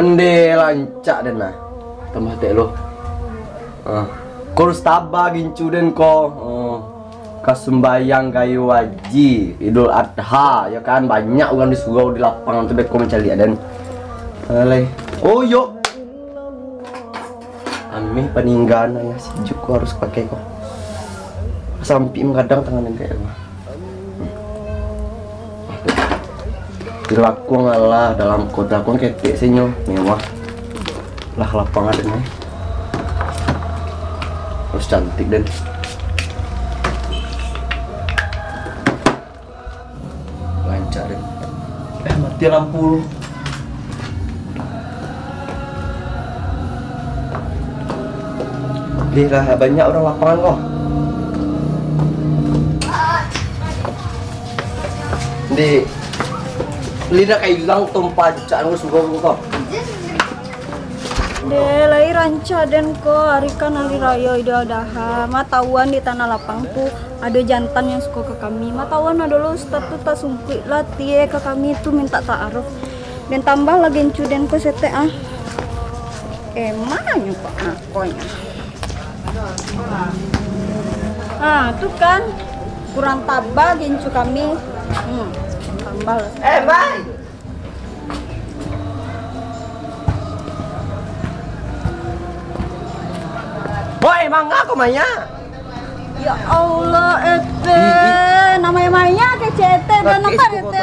Onde lancak den nah. Tambah tek lo. Kau harus tabah gincu den ko. Kasembayang kayu waji Idul Adha ya kan, banyak orang di surau di lapangan tuh beko mencari dan oh yuk amih peninggalan ya sejuk kok harus pakai kok sampai kadang tangan kayak aku ngalah dalam kota aku ketek senyo mewah lah lapangan ini harus cantik dan mati lampu. Lihat banyak orang lapangan kok. Di lidah kayak hilang tumpah cak ngurus kok. Delai ranca dan ko hari kan hari raya Idul Adha. Matawan di tanah lapang tuh ada jantan yang suka ke kami. Matawan ada lo ustad tuh tak sumpit lah tie ke kami tuh minta ta'aruf. Dan tambah lagi encu dan ko sete mana pak akonya. Tuh kan kurang tabah gencu kami. Tambah. Bye. Boy, mangga aku Maya. Ya Allah, namanya Maya kecete dan apa itu?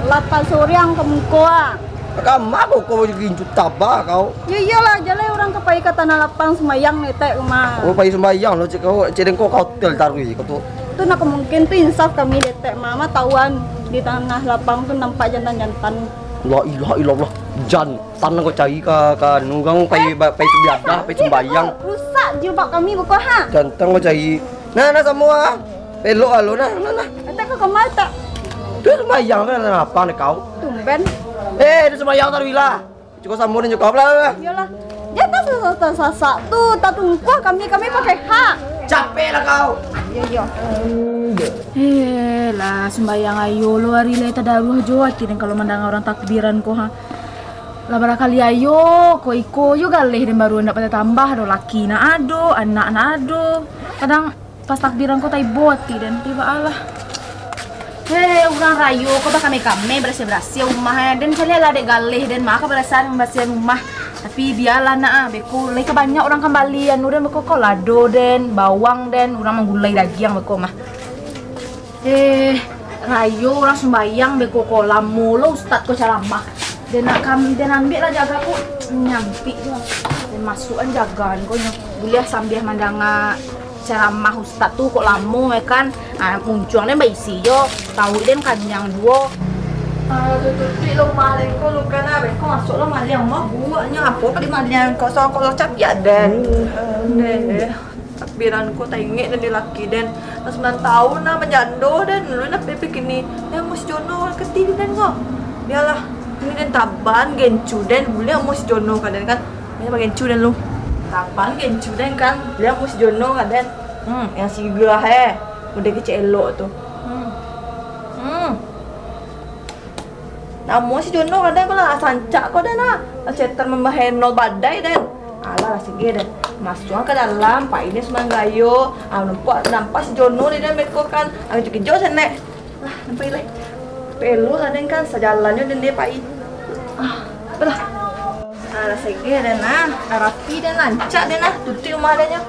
Lata suryang kemukoa. Kamu aku kau bikin tabah kau. Ya iyalah, jalan orang kepai ke tanah lapang semayang nete rumah. Oh, pai sembayang lo cek kau cedeng kau hotel taruh kau tuh. Itu nak mungkin tuh insaf kami dete mama tahuan di tanah lapang tuh nampak jantan-jantan. La ilaha illallah. Jantan kau cari ke nunggang pai biadah pai sembayang. Rusak jilbab kami bukan ha. Jantan kau cari. Nah semua. Pelok alo nah. Eta ke kamar tak? Tu sembayang kan apa nih kau? Tumben. Itu sembayang taruh lah. Cukup sambung cukup lah. Iyalah. Ya tak sasak tuh tak tungkuah kami pakai hak. Capek lah kau. Iya. Lah sembayang ayo lo hari le tadaruh jo akhirnya kalau mandang orang takbiran ko ha. Lah barakali ayo ko iko yo galeh dan baru ndak pada tambah do laki na ado, anak na ado. Kadang pas takbiran ko tai boti dan tiba Allah. Urang rayo ko ba kami bersih rumah dan saya lah dek galeh dan maka berasan membersihkan rumah. Tapi biarlah nak beko lagi banyak orang kembalian udah beko ko lado den bawang den orang menggulai daging beko mah. Rayo orang sembayang beko kolam mulu ustad ko ceramah. Dan nak kami dan ambil lah jaga ko nyampi tu. Dan masukan jagaan ko boleh sambil mandanga ceramah ustad tu kok lamu kan. Munculnya baisi yo tahu den kanyang duo. Tutupi lo maleng ko luka na be ko masuk lo maleng mah buahnya apa di maleng ko so ko cap ya den takbiran ko tainge dan dilaki den 9 tahun na menjando den lu na pepe kini yang mus jono ketidi den ko biarlah ini den taban gencu den boleh mus jono kan den kan ini bagian cu den lu taban gencu den kan boleh mus jono kan den yang siga udah kecil elok tuh namun si Jono kadang kalau sancak kau dah nak cetar membahenol badai dan alah segi dan masuk ke dalam pak ini semang gayo nampak si Jono ni dan beko kan aku juga jauh sana nampak ile pelu kadang kan sejalannya dan dia pak belah alah segi dan rapi dan lancak dan tuti rumah adanya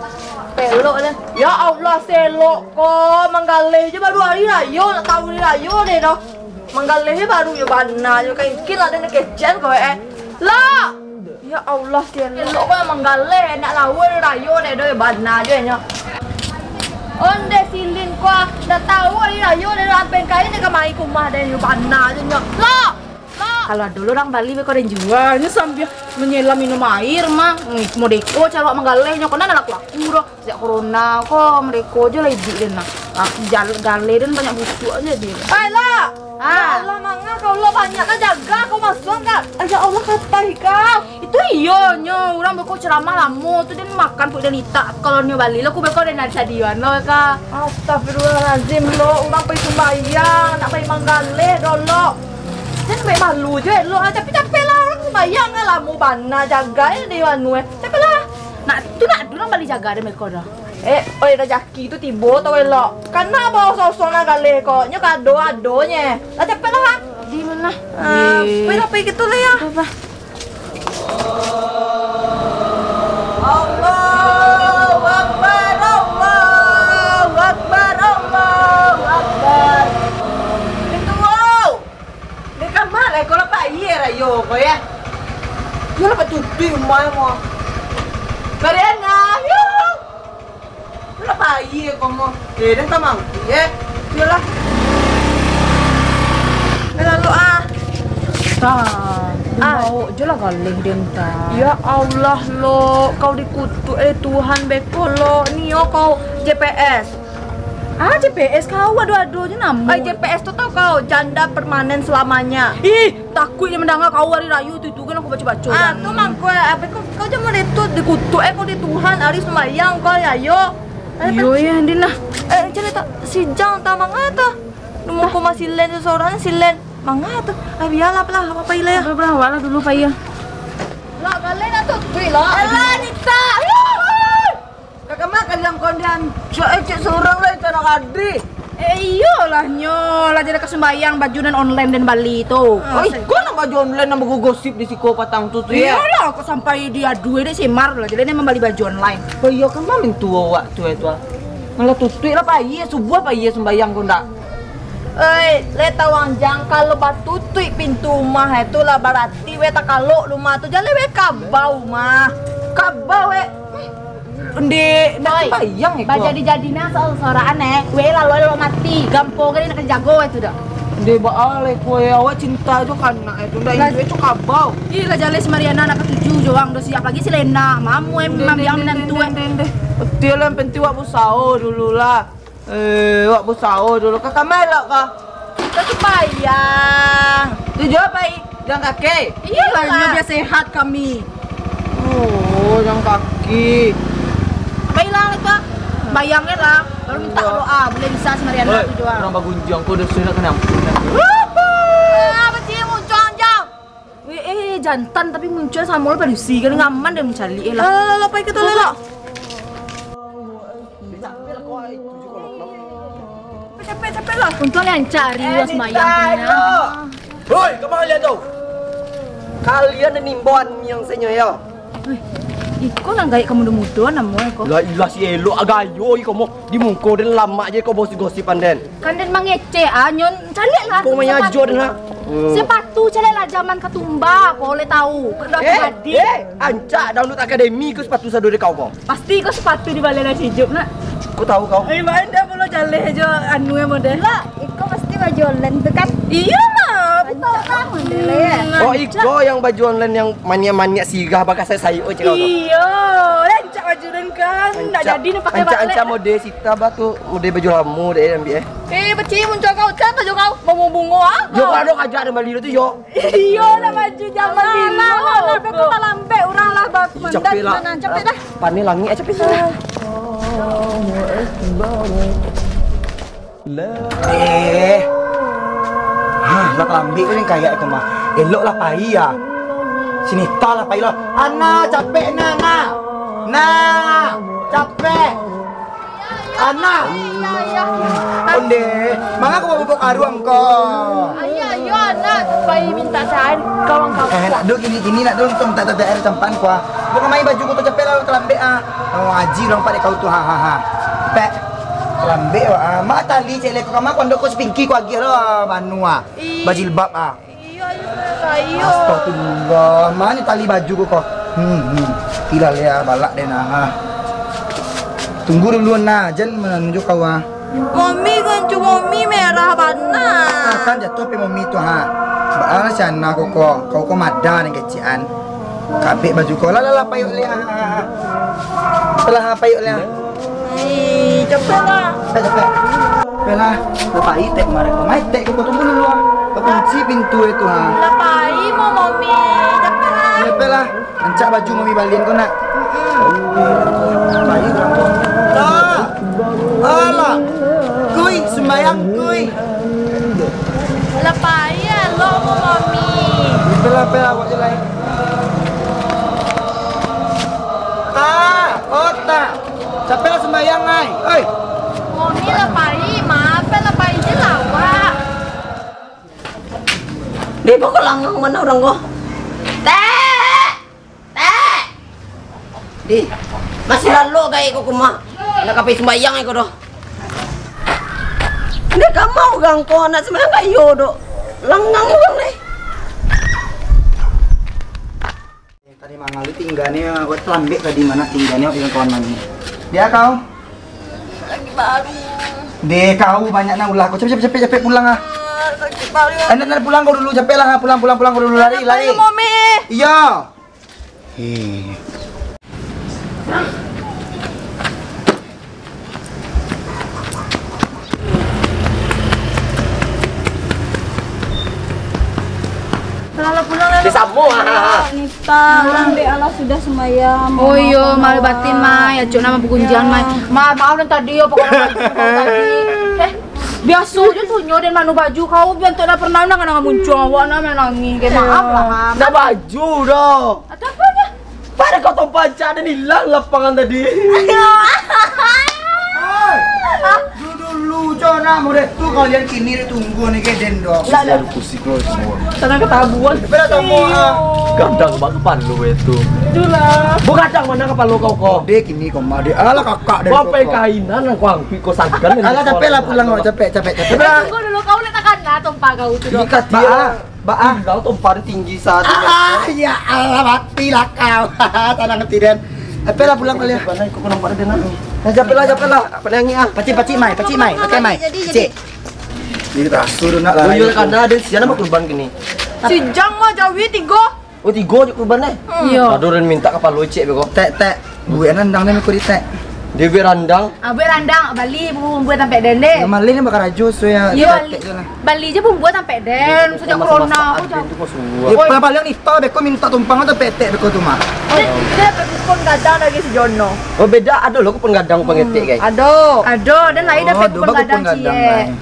pelu dan ya Allah selok kok manggaleh je baru hari rayo nak tahu ni rayo deh doh manggaleh baru yo bana yo kain kin ada nak kecen kowe lah ya Allah selok kok manggaleh nak lawan rayo deh do bana je nya onde silin ko dah tahu hari rayo deh sampai kain ke mai kumah deh yo bana je nya lah kalau dulu orang Bali beko dan jualnya sambil menyelam minum air mah mau deko calok manggalehnya kena anak laku doh sejak corona kok mereka aja lagi dan jalan gale dan banyak busuk aja dia lah ya Allah mangga kau lo banyak kan jaga kau masuk kan ya Allah kata kau itu iya nyo orang beko ceramah lamu tuh dan makan pun dan ita kalau nyo Bali lo ku beko dan ada diwan lo ka astagfirullahalazim lo orang pergi sembahyang nak pergi manggaleh dolo dan sampai malu je lo tapi capek lah orang sembahyang lah mu bana jaga di anu cepet lah. Nak tu nak dulu balik jaga deh mereka dah. Oi rezeki itu tiba tau elok. Karena bawa sosok nak kali kok. Nyo kado adonya. Lah cepet lah. Di mana? Pergi gitu lah ya. Apa? Allahu Akbar, Allahu Akbar, Allahu Akbar. Itu wow. Di kamar kau lepas air ayo kau ya. Yo lepas cuci mai mo. Karena yo. Lepas air kau mo. Dan kamang. Yolah. Lalu Bau je lah galih dia entah. Ya Allah lo, kau dikutuk Tuhan beko lo. Nio kau JPS. JPS kau aduh-aduh je nama. JPS tu tau kau janda permanen selamanya. Ih, takutnya mendengar kau hari rayu itu kan aku baca-baca. Tu mangko apa kau cuma itu dikutuk kau di Tuhan hari sembahyang kau ya yo. Yo ya Andin lah. Cerita si Jang ta mangata. Nemu ko masilen seseorang silen. Mangata. Biarlah apa ilah ya. Berapa lah dulu Pak ya. Lah kalian atau tuh lah. Alah Nita. Kakak makan yang kondian. Cek seorang lah itu anak Adri. Iyalah nyolah jadi kesembayang bajunan online dan Bali itu. Kau nak baju online nak gosip di si patang tu ya? Iyalah, kok sampai dia dua deh semar lah. Jadi dia membeli baju online. Oh iya kan mamin tua waktu itu. Malah tutui lah Pak iya subuh Pak iya sembayang kau ndak. Leta wang jang kalau batutui pintu rumah itu lah berarti we tak kalau rumah tu jalan we kabau mah. Kabau we. Ndi nak sembayang itu. Baca dijadinya seorang we lalu lo mati. Gampang kan nak jago itu dah. Ndi baale kowe awak cinta itu kan nak itu ndak itu kabau. Iya jalan si Mariana anak ketujuh joang udah siap lagi si Lena. Mamu emang yang menantu. Betul yang penting wak busao dulu lah. Wak busao dulu kakak melok kah? Kebayang. Tujuh apa i? Jalan kaki? Iyalah, biar sehat kami. Oh, jalan kaki. Baiklah itu, bayangnya lah. Kalau minta doa, boleh bisa si Mariana itu jual. Orang bagunjang kau udah sudah kena ampun. Apa sih muncul jang? Jantan tapi muncul sama lo padusi kan ngaman dia mencari lah. Lo apa itu lo? Capek lah. Untuk yang cari was mayang punya. Hoi, kemana tu? Kalian nimbuan yang senyo ya. Iko nang gaya kamu muda namu iko. Lah ilah si elok agayo iko mo di muka den lama je kau gosip-gosipan den. Kan den mangece nyon cari lah. Kau menyajo den ha. Sepatu cari lah zaman ketumba, kau boleh tahu. Kau jadi. Ancak download akademi ke sepatu sadore kau po. Pasti kau sepatu di balai nasi hijau nak. Kau tahu kau? Main dah boleh jalan aja anu yang model. Lah, iko mesti baju online tu kan? Iya lah, Betul lah model ya. Oh iko yang baju online yang mania-mania sigah bakas saya oh cakap kau. Iya, rancak baju dan kan. Tak jadi ni pakai balik. Ancak mode sita batu mode baju lamu deh ambil Beci muncul kau cak baju kau mau bungo ah. Yo kado ajar ada Bali tu yo. Iya lah baju zaman dulu. Lah, kau tak lambe orang lah bak mandat Capek lah. mana capek dah. Pani langi capek sana. Lah ambil kau ni kayak kau mah. Elok lah pai ya. Sini tak lah pai lah. Ana capek na. Capek. Ana. Onde, mangga kau bawa karuang kau. Ayo anak, supaya minta cair kawan-kawan. Nak duk gini nak duk untuk tak air tempan kau. Kau main baju kau tu capek lah terlambat ah. Kau ngaji orang pada kau tu ha. Pek. Terlambat ah. Mak tali celek kau mak kau kau sepingki kau agak lah banu ah. Bajilbab ah. Ayo. Astagfirullah. Mana tali baju kau? Tidak ya balak deh nah. Tunggu dulu nah, jangan menunjuk kau ah. Mami kan cuma mami merah bana. Akan jatuh pe mami tu ha. Baal sana kau madan kecian. Kabek baju kau lah payuk le ah. Telah payuk le. Cepet lah. Cepet. Bela, lepai tek mare kau. Mai tek kau tunggu dulu ah. Kau kunci pintu itu ha. Lepai mau mami. Cepet lah. Cepet lah. Ancak baju mami balian kau nak. Baik orang kau. Alah. Kui sembayang kui. Lepai ya lo mau mami. Bela awak je lain. Capek lah sembahyang, ay. Oi. Mami lah pai, maafkan lah pai je lah, Wak. Di pokok langgang mana orang ko? Teh! Teh! Di, masih lalu kayak ko kuma. Nakapay sembayang ko do. Hindi ka mau gang ko na sembayang kayo do. Langgang mo gang nih. Tadi mangali tinggalnya, buat lambek tadi mana tinggalnya dengan kawan mami. Dia kau? Lagi baru. Deh kau banyak na ulah. Kau cepet pulang ah. Sakit baru. Anda pulang kau dulu, capek lah. Pulang kau dulu lari. Mami. Iya. Kalau pulang Di Samo Nita, orang be Allah sudah sembahyang. Oh iya, malu batin mah, ya cuk nama pegunjian mah. Maaf dan tadi ya pokoknya baju kau tadi. Biasa aja tuh nyoden manu baju kau biar tak ada pernah nak nak muncul awak nak nangis. Kayak maaf lah. Dah baju dah. Ada apanya? Pada kau tong panca dan hilang lapangan tadi. Dulu Jona mau deh tuh kalian kini tunggu nih kayak dendok. Lalu pusing kau semua. Sana ketabuan. Bela semua. Kadang bang kepala itu. Itulah. Bukan kadang mana kepala kau. Dek kini kau mah dek. Alah kakak dan Kau pakai kainan aku angpi kau sangkan. Alah capek lah pulang kau capek. Tunggu dulu kau letakkan lah tumpah kau tu. Ikat dia. Baa, kau tumpah tinggi saat ini. Ya Allah mati lah kau. Tanah ngerti dan. Capek lah pulang kalian. Mana ikut kau nampak dia nak? Capek lah. Apa yang ni ah? Paci mai. Pakai mai. Cik. Ini tak suruh nak lah. Tuyul kan ada siapa nak kurban gini? Si Jang mah jawi 3. Oh 3 je kurban eh? Iya. Aduh Ren minta kapal locek beko. Tek. Gue nandang nih kau di tek. Dia berandang. Abe randang Bali bumbu sampai dende. Ya malin bakar raju so ya. Iya Bali je bumbu sampai den sejak corona aku jauh. Ya paling nih tau beko minta tumpang atau petek beko tuh mah. Dia pun gadang lagi si Jono. Oh beda ada loh kupon gadang pengetik guys. Aduh. Aduh dan lain dapat pun gadang cie.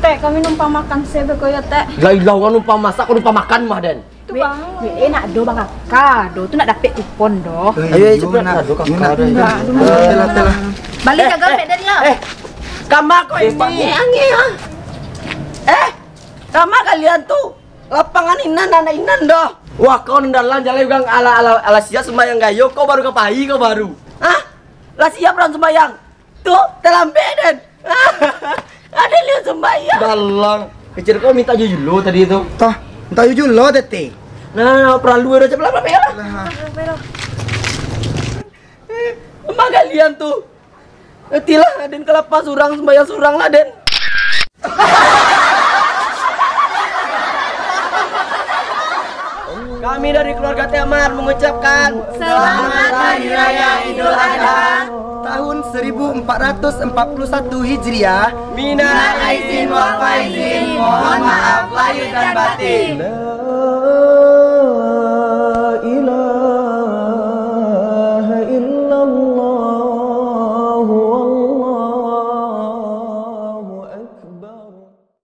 Teh, kami numpang makan sebe ko ya teh. Gailau kan numpang masak, kau numpang makan mah Den. Itu bang. Enak do bang kakak, do tu nak dapat kupon do. Ayo cepet aduh kakak ada. Telah. Bali jaga sampai den ya. Kamar kau ini. Sama kalian tuh lapangan inan dah. Wah kau nendalan jalan gang ala sia sembayang gayo kau baru kepahi kau baru. Hah? Lah siap orang sembayang. Tuh, telambe Den. Ada lihat sembayang. Dalang. Kecil kau minta jujur lo tadi itu. Toh, entah jujur lo tete. Nah, perlu ada cepet apa ya? Emang kalian tuh. Tilah Den kelapa surang sembayang surang lah Den. Kami dari keluarga Temar mengucapkan Selamat Hari Raya Idul Adha tahun 1441 Hijriah. Minal aizin wal faizin. Mohon maaf lahir dan batin.